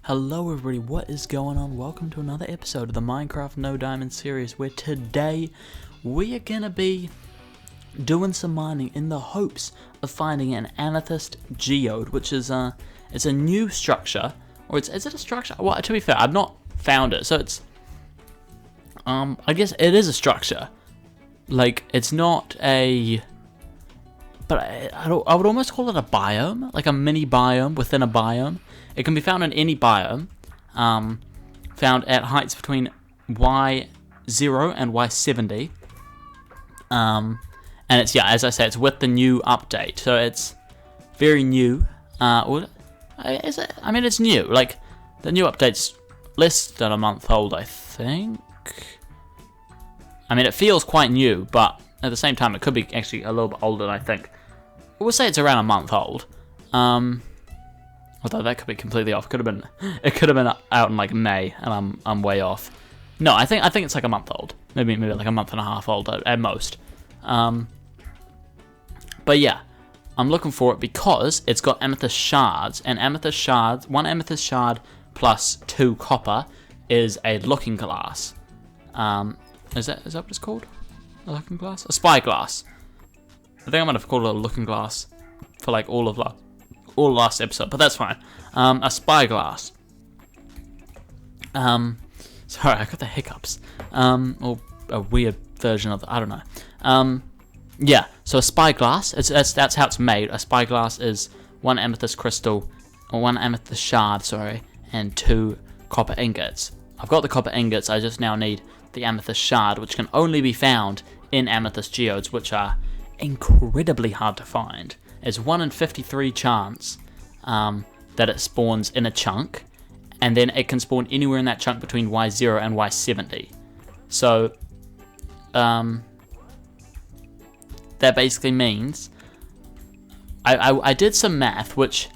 Hello everybody, what is going on? Welcome to another episode of the Minecraft No Diamond series, where today we are going to be doing some mining in the hopes of finding an amethyst geode, which is it's a new structure, or is it a structure? Well, to be fair, I've not found it, so it's I guess it is a structure. Like, it's not a, but I would almost call it a biome, like a mini biome within a biome. It can be found in any biome, found at heights between Y0 and Y70. And it's, yeah, as I say, it's with the new update, so it's very new. Is it? I mean, it's new. Like, the new update's less than a month old, I think. I mean, it feels quite new, but at the same time, it could be actually a little bit older, I think. We'll say it's around a month old. Although that could be completely off. It could have been out in like May, and I'm way off. No, I think it's like a month old. Maybe like a month and a half old at most. But yeah, I'm looking for it because it's got amethyst shards, and amethyst shards, one amethyst shard plus 2 copper is a looking glass. Is that what it's called? A looking glass? A spyglass. I think I'm gonna call it a looking glass for like all last episode, but that's fine. A spyglass. Sorry, I got the hiccups. Or a weird version of I don't know. Yeah, so a spyglass, that's how it's made. A spyglass is 1 amethyst crystal, or 1 amethyst shard, sorry, and 2 copper ingots. I've got the copper ingots, I just now need the amethyst shard, which can only be found in amethyst geodes, which are incredibly hard to find. It's 1 in 53 chance that it spawns in a chunk, and then it can spawn anywhere in that chunk between Y0 and Y70. So that basically means I did some math, which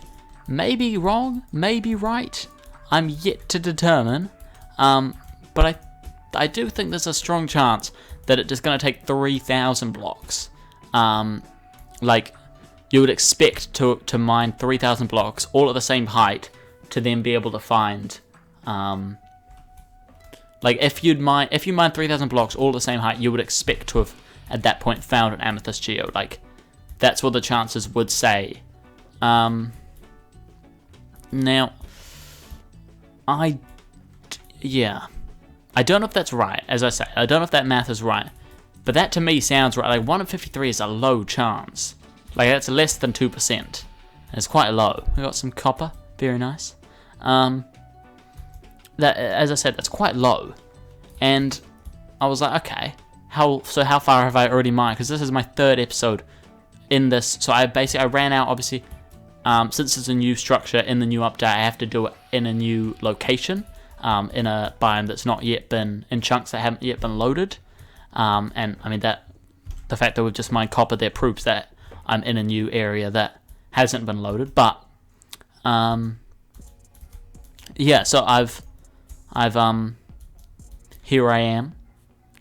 may be wrong, may be right. I'm yet to determine, but I do think there's a strong chance that it's just going to take 3,000 blocks. Like, you would expect to mine 3,000 blocks, all at the same height, to then be able to find, like, if you mine 3,000 blocks all at the same height, you would expect to have, at that point, found an amethyst geode. Like, that's what the chances would say. Now, I don't know if that's right, as I say. I don't know if that math is right. But that to me sounds right. Like 1 in 53 is a low chance. Like, that's less than 2%. It's quite low. We got some copper. Very nice. That, as I said, that's quite low. And I was like, okay, how far have I already mined? Because this is my 3rd episode in this. So I ran out, obviously, since it's a new structure in the new update, I have to do it in a new location, in a biome that's not yet been, in chunks that haven't yet been loaded. And I mean, the fact that we've just mined copper there proves that I'm in a new area that hasn't been loaded. But yeah, so I've here I am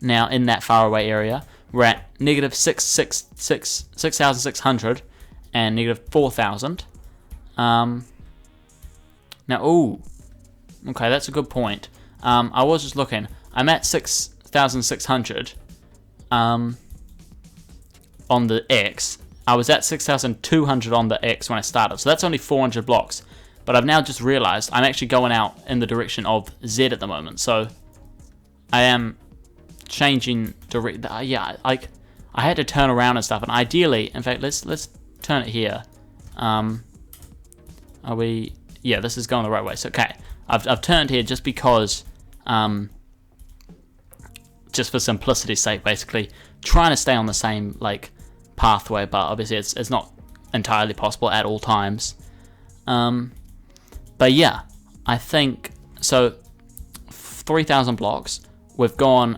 now in that faraway area. We're at negative 6,600 and negative 4,000. Now, okay, that's a good point. I was just looking. I'm at 6,600 on the X. I was at 6,200 on the X when I started, so that's only 400 blocks. But I've now just realized I'm actually going out in the direction of Z at the moment, so I am changing yeah, like, I had to turn around and stuff, and ideally, in fact, let's turn it here. Are we? Yeah, this is going the right way. So okay, I've turned here just because, just for simplicity's sake, basically trying to stay on the same like pathway, but obviously it's not entirely possible at all times. But yeah, I think so. 3,000 blocks. We've gone,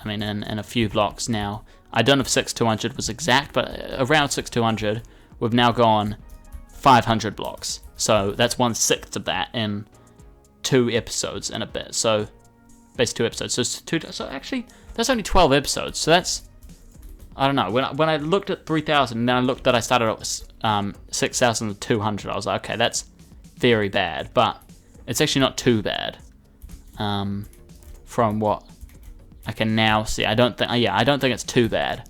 I mean, in a few blocks now. I don't know if 6,200 was exact, but around 6,200, we've now gone 500 blocks. So that's 1/6 of that in 2 episodes and a bit. So basically 2 episodes. So actually, that's only 12 episodes. So that's, I don't know. When I looked at 3,000, and then I looked that I started at 6,200, I was like, okay, that's very bad. But It's actually not too bad. From what I can now see, I don't think it's too bad.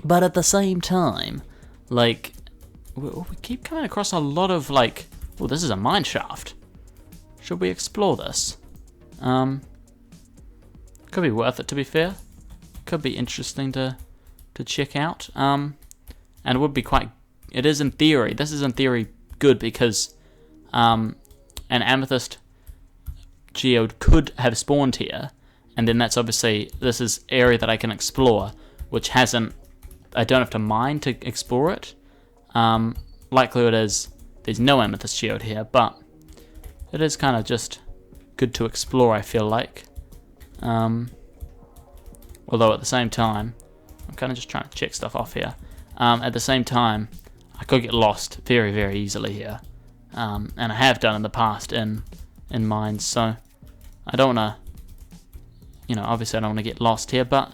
But at the same time, like, we keep coming across a lot of, like, oh, this is a mine shaft. Should we explore this? Could be worth it, to be fair. Could be interesting to check out. And it would be it is in theory, this is in theory good because an amethyst geode could have spawned here, and then that's obviously, this is area that I can explore, which I don't have to mine to explore it. Likelihood is there's no amethyst geode here, but it is kind of just good to explore, I feel like. Although at the same time, I'm kind of just trying to check stuff off here. At the same time, I could get lost very, very easily here. And I have done in the past in mines, so I don't want to, obviously I don't want to get lost here, but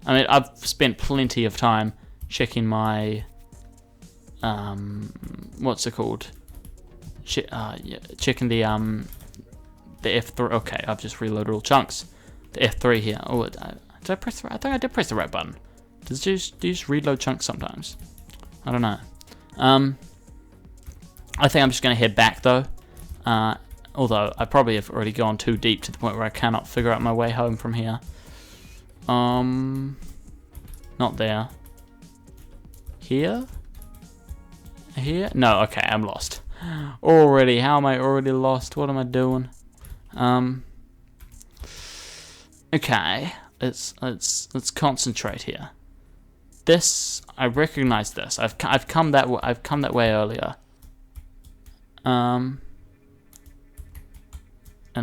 I mean, I've spent plenty of time checking my, what's it called? Checking the F3. Okay, I've just reloaded all chunks. The F3 here. Oh, did I press? I think I did press the right button. Do you just reload chunks sometimes? I don't know. I think I'm just gonna head back though. Although I probably have already gone too deep to the point where I cannot figure out my way home from here. Not there. Here? Here? No, okay, I'm lost. Already, how am I already lost? What am I doing? Okay, let's concentrate here. This, I recognize this. I've come that way earlier. And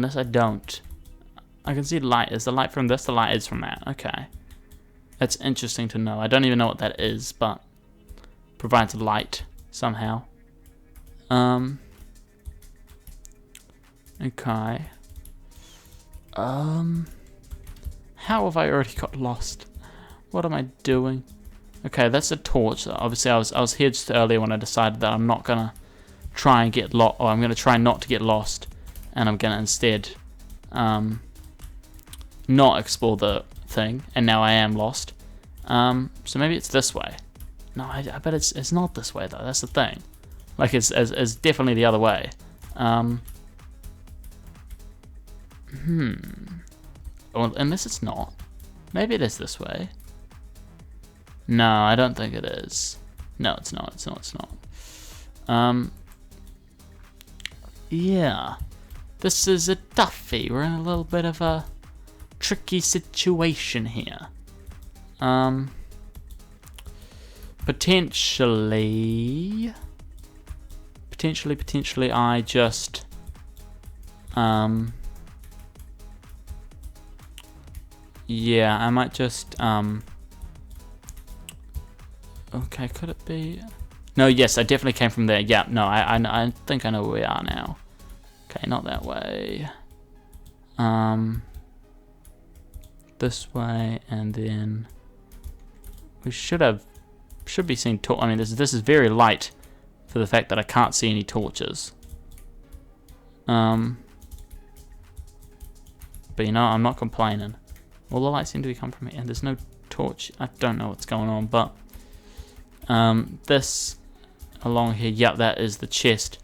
this I don't. I can see light. Is the light from this? The light is from that. Okay. That's interesting to know. I don't even know what that is, but provides light somehow. Okay. How have I already got lost? What am I doing? Okay, that's a torch. Obviously, I was here just earlier when I decided that I'm not gonna try and get lost, or I'm gonna try not to get lost, and I'm gonna instead not explore the thing, and now I am lost. So maybe it's this way. No, I bet it's not this way though. That's the thing. Like it's definitely the other way. Well, unless it's not. Maybe it is this way. No, I don't think it is. No, it's not. It's not. Yeah. This is a toughie. We're in a little bit of a tricky situation here. Potentially I just yeah, I might just okay, could it be? No, yes, I definitely came from there. Yeah, no, I think I know where we are now. Okay, not that way. This way, and then we should be seeing I mean, this is very light for the fact that I can't see any torches. But you know, I'm not complaining. All the lights seem to be coming from here, and there's no torch. I don't know what's going on, but this along here, yep, that is the chest.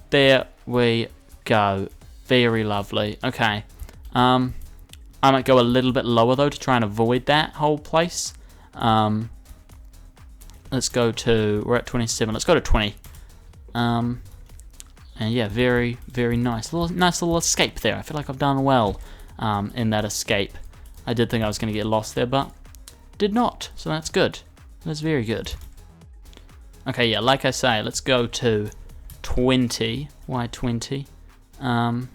There we go. Very lovely. Okay. I might go a little bit lower though to try and avoid that whole place. Let's go to, we're at 27. Let's go to 20. And yeah, very, very nice. Nice little escape there. I feel like I've done well in that escape. I did think I was going to get lost there, but did not. So that's good. That's very good. Okay, yeah, like I say, let's go to 20. Why 20? And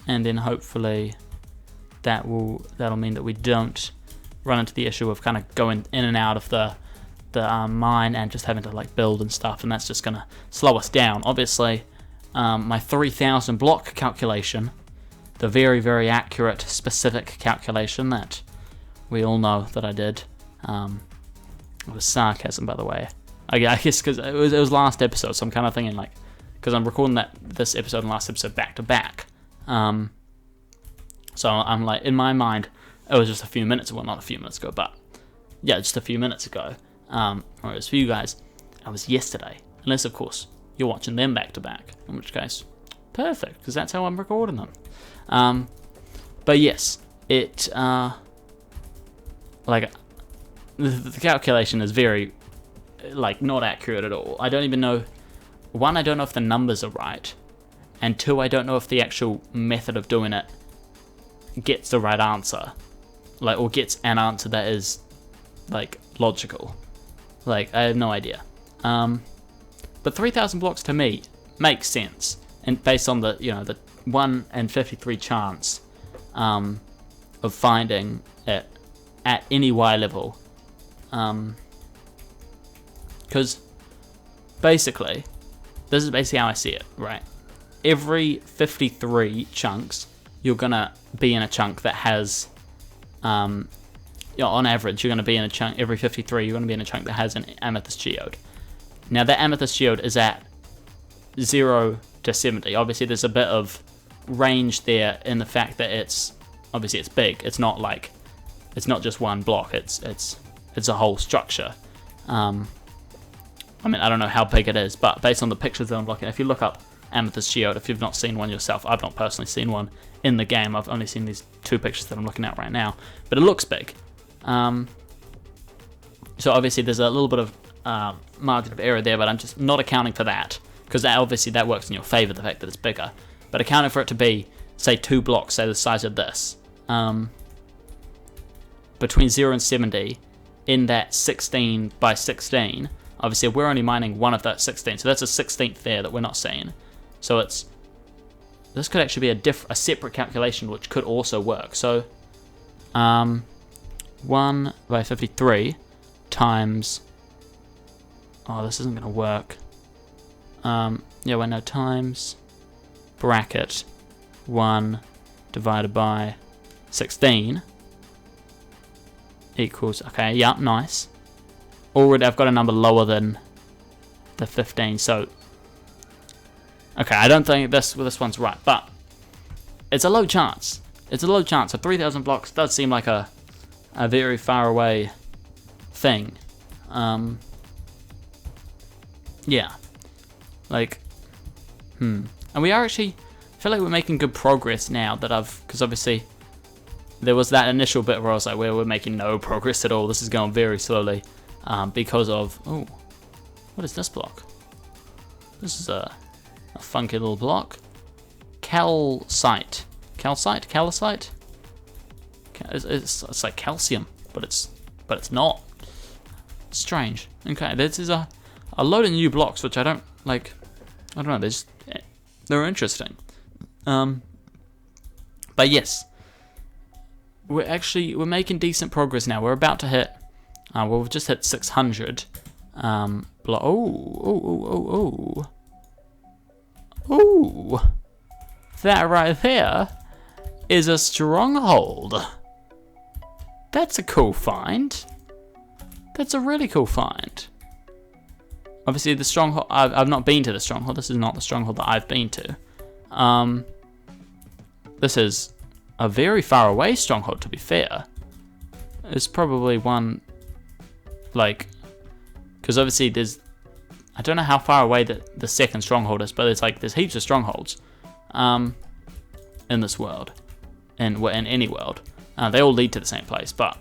then hopefully that'll mean that we don't run into the issue of kind of going in and out of the mine and just having to like build and stuff, and that's just gonna slow us down. Obviously, my 3,000 block calculation, the very, very accurate, specific calculation that we all know that I did. It was sarcasm, by the way. I guess because it was last episode, so I'm kind of thinking like because I'm recording this episode and last episode back to back. So I'm like, in my mind, it was just a few minutes, well, not a few minutes ago, but yeah, just a few minutes ago. Whereas for you guys, it was yesterday, unless of course you're watching them back to back, in which case, perfect, because that's how I'm recording them. But yes, it like the calculation is very like not accurate at all. I don't even know. One, I don't know if the numbers are right, and two, I don't know if the actual method of doing it gets the right answer, like, or gets an answer that is like logical. Like, I have no idea. But 3,000 blocks to me makes sense, and based on the the 1 in 53 chance of finding it at any Y level, because basically this is basically how I see it, right? Every 53 chunks, you're gonna be in a chunk that has, on average, you're gonna be in a chunk every 53. You're gonna be in a chunk that has an amethyst geode. Now that amethyst geode is at 0 to 70. Obviously, there's a bit of range there in the fact that it's big. It's not just one block. It's a whole structure. I mean, I don't know how big it is, but based on the pictures that I'm looking at, if you look up amethyst geode, if you've not seen one yourself, I've not personally seen one in the game. I've only seen these 2 pictures that I'm looking at right now, but it looks big. So obviously there's a little bit of margin of error there, but I'm just not accounting for that, because that works in your favor, the fact that it's bigger. But accounting for it to be, say, 2 blocks, say the size of this, between 0 and 70, in that 16 by 16, obviously we're only mining one of that 16, so that's a 16th there that we're not seeing. So this could actually be a separate calculation, which could also work. So 1 by 53 times, this isn't going to work. Times bracket 1 divided by 16 equals, okay, yeah, nice. Already I've got a number lower than the 15, so okay, I don't think this one's right, but it's a low chance. It's a low chance. So 3,000 blocks does seem like a very far away thing. Yeah, like, and we are actually, I feel like we're making good progress now that because obviously there was that initial bit where I was like, we're making no progress at all. This is going very slowly. Because of, what is this block? This is a funky little block. Calcite. It's like calcium, but it's not. Strange. Okay, this is a load of new blocks, which I don't know. They're interesting. But yes, we're making decent progress now. We're about to hit. We've just hit 600. That right there is a stronghold. That's a cool find. That's a really cool find. Obviously, the stronghold. I've not been to the stronghold. This is not the stronghold that I've been to. This is a very far away stronghold. To be fair, it's probably one. Because obviously I don't know how far away the second stronghold is, but there's heaps of strongholds in this world, and in any world. They all lead to the same place, but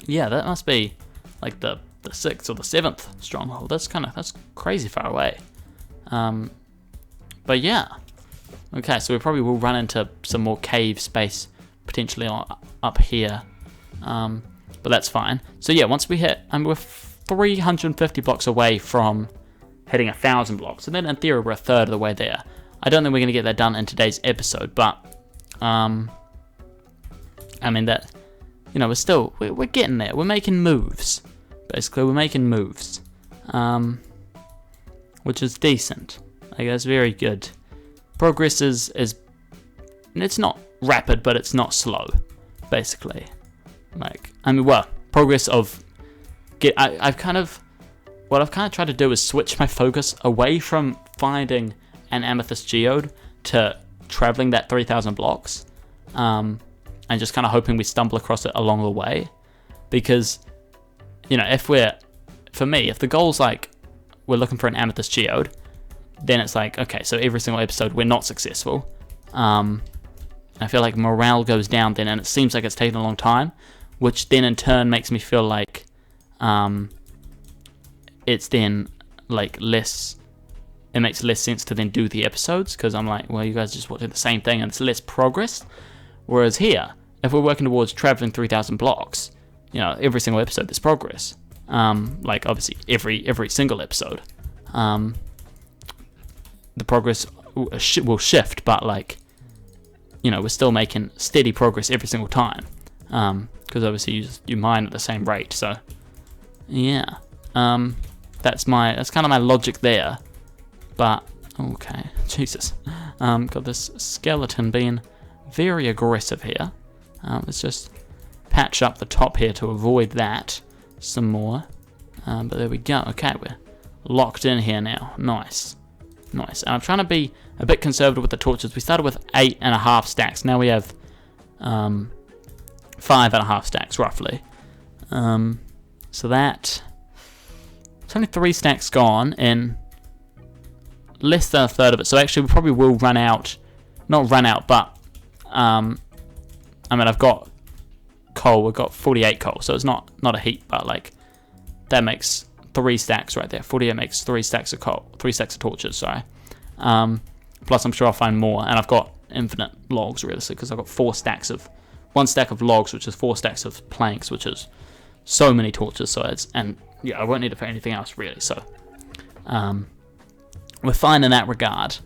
yeah, that must be like the 6th or the 7th stronghold. That's crazy far away. But yeah, okay, so we probably will run into some more cave space potentially up here. But that's fine. So yeah, once we hit, we're 350 blocks away from hitting 1,000 blocks, and then in theory we're a third of the way there. I don't think we're going to get that done in today's episode, but we're getting there. We're making moves. Basically, we're making moves, which is decent. That's very good. Progress is it's not rapid, but it's not slow. Basically. Progress of what I've kind of tried to do is switch my focus away from finding an amethyst geode to traveling that 3,000 blocks, and just kind of hoping we stumble across it along the way. Because, you know, if the goal's like we're looking for an amethyst geode, then it's like, okay, so every single episode we're not successful. I feel like morale goes down then, and it seems like it's taken a long time, which then in turn makes me feel like it's then like it makes less sense to then do the episodes, because I'm like, well, you guys just watching the same thing and it's less progress. Whereas here, if we're working towards traveling 3,000 blocks, you know, every single episode there's progress. Like obviously every single episode, the progress will shift, but like, you know, we're still making steady progress every single time, because obviously you mine at the same rate. So yeah, that's kind of my logic there. But okay, Jesus, got this skeleton being very aggressive here. Let's just patch up the top here to avoid that some more. But there we go. Okay, we're locked in here now. Nice. And I'm trying to be a bit conservative with the torches. We started with 8.5 stacks. Now we have 5.5 stacks roughly. So that it's only 3 stacks gone in less than a third of it. So actually we probably will run out. Not run out, but I mean, I've got coal. We've got 48 coal, so it's not a heap, but like that makes 3 stacks right there. 48 makes 3 stacks of coal, 3 stacks of torches, sorry. Plus I'm sure I'll find more, and I've got infinite logs realistically, because I've got 1 stack of logs, which is 4 stacks of planks, which is so many torches. So and yeah, I won't need it for anything else really. So we're fine in that regard.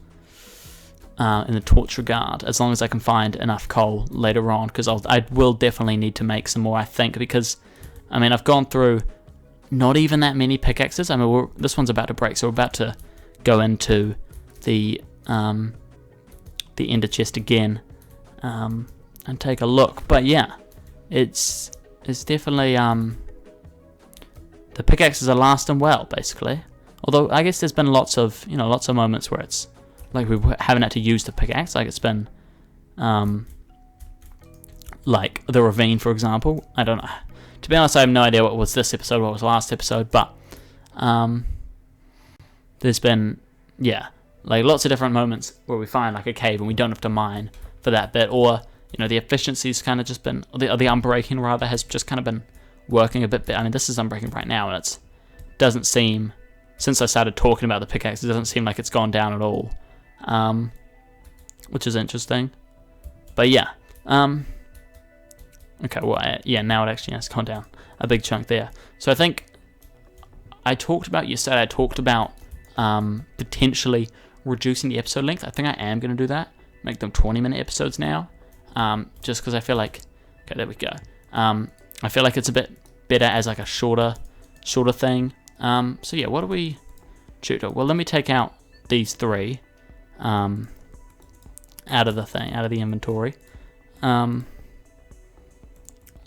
In the torch regard, as long as I can find enough coal later on, because I will definitely need to make some more, I think, because I mean I've gone through not even that many pickaxes. I mean this one's about to break, so we're about to go into the ender chest again and take a look. But yeah, it's definitely the pickaxes are lasting well, basically. Although I guess there's been lots of moments where it's like we haven't had to use the pickaxe. Like it's been like the ravine, for example. I don't know. To be honest, I have no idea what was this episode, what was last episode, but there's been, yeah, like lots of different moments where we find like a cave and we don't have to mine for that bit, or you know, the efficiency's kind of just been, or the unbreaking rather has just kind of been working a bit. I mean, this is unbreaking right now, and it doesn't seem, since I started talking about the pickaxe, it doesn't seem like it's gone down at all, which is interesting. But yeah, okay, well, yeah, now it actually has gone down a big chunk there. So I think I talked about potentially reducing the episode length. I think I am going to do that, make them 20-minute episodes now, just because I feel like, okay, there we go. I feel like it's a bit better as like a shorter thing. So yeah, what do we shoot? Well, let me take out these 3 out of the inventory.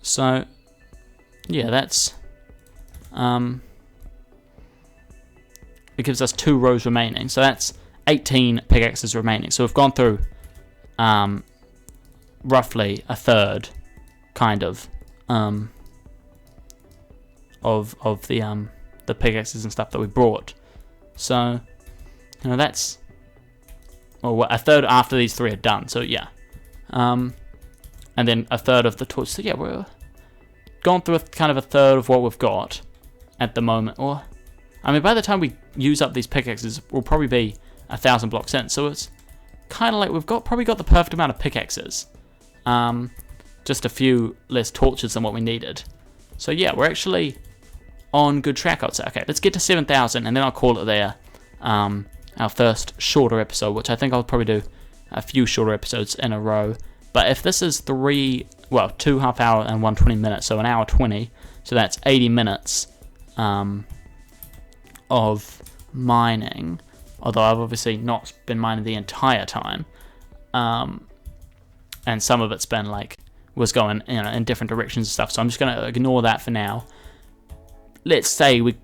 So yeah, that's it gives us 2 rows remaining. So that's 18 pickaxes remaining. So we've gone through roughly a third, kind of the pickaxes and stuff that we brought. So you know, that's a third after these 3 are done. So yeah, and then a third of the torch. So yeah, we're gone through kind of a third of what we've got at the moment. Or I mean, by the time we use up these pickaxes, we'll probably be 1,000 blocks in. So it's kind of like we've probably got the perfect amount of pickaxes. Just a few less torches than what we needed. So yeah, we're actually on good track, I'd say. Okay, let's get to 7,000 and then I'll call it there. Our first shorter episode, which I think I'll probably do a few shorter episodes in a row. But if this is 2 half-hour and 1 20-minute, so an hour 20, so that's 80 minutes of mining. Although I've obviously not been mining the entire time, and some of it's been was going in different directions and stuff. So I'm just gonna ignore that for now. Let's say we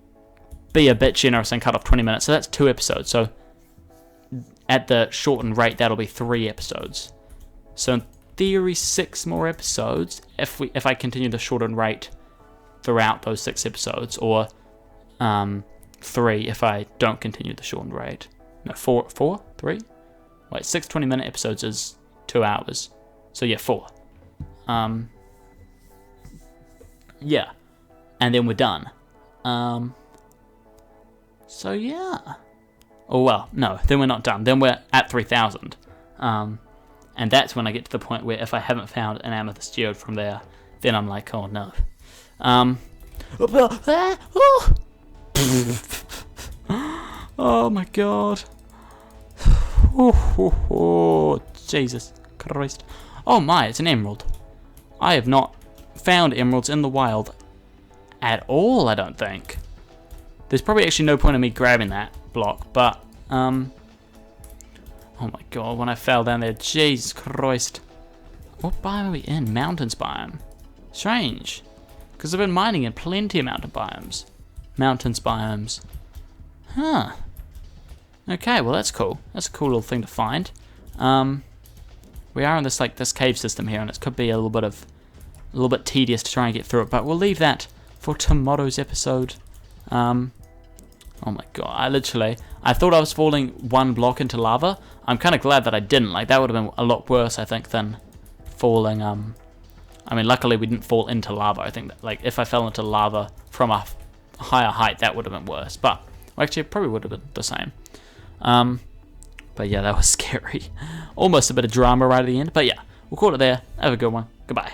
be a bit generous and cut off 20 minutes. So that's 2 episodes. So at the shortened rate, that'll be 3 episodes. So in theory, 6 more episodes if I continue the shortened rate throughout those 6 episodes, or 3 if I don't continue the shortened rate. No, 3? Wait, 6 20-minute episodes is 2 hours. So yeah, 4. Yeah. And then we're done. So yeah. Oh well, no, then we're not done. Then we're at 3,000. And that's when I get to the point where if I haven't found an amethyst geode from there, then I'm like, oh no. Oh my god. Oh, Jesus Christ. Oh my, it's an emerald. I have not found emeralds in the wild at all, I don't think. There's probably actually no point in me grabbing that block, but, oh my god, when I fell down there, Jesus Christ. What biome are we in? Mountains biome. Strange. Because I've been mining in plenty of mountain biomes. Mountains biomes. Huh. Okay, well that's cool. That's a cool little thing to find. We are in this this cave system here, and it could be a little bit tedious to try and get through it, but we'll leave that for tomorrow's episode. Oh my god, I thought I was falling 1 block into lava. I'm kind of glad that I didn't. Like, that would have been a lot worse, I think, than falling, I mean, luckily we didn't fall into lava. I think that, like, if I fell into lava from a higher height, that would have been worse. But, well, actually, it probably would have been the same. But yeah, that was scary. Almost a bit of drama right at the end. But yeah, we'll call it there. Have a good one. Goodbye.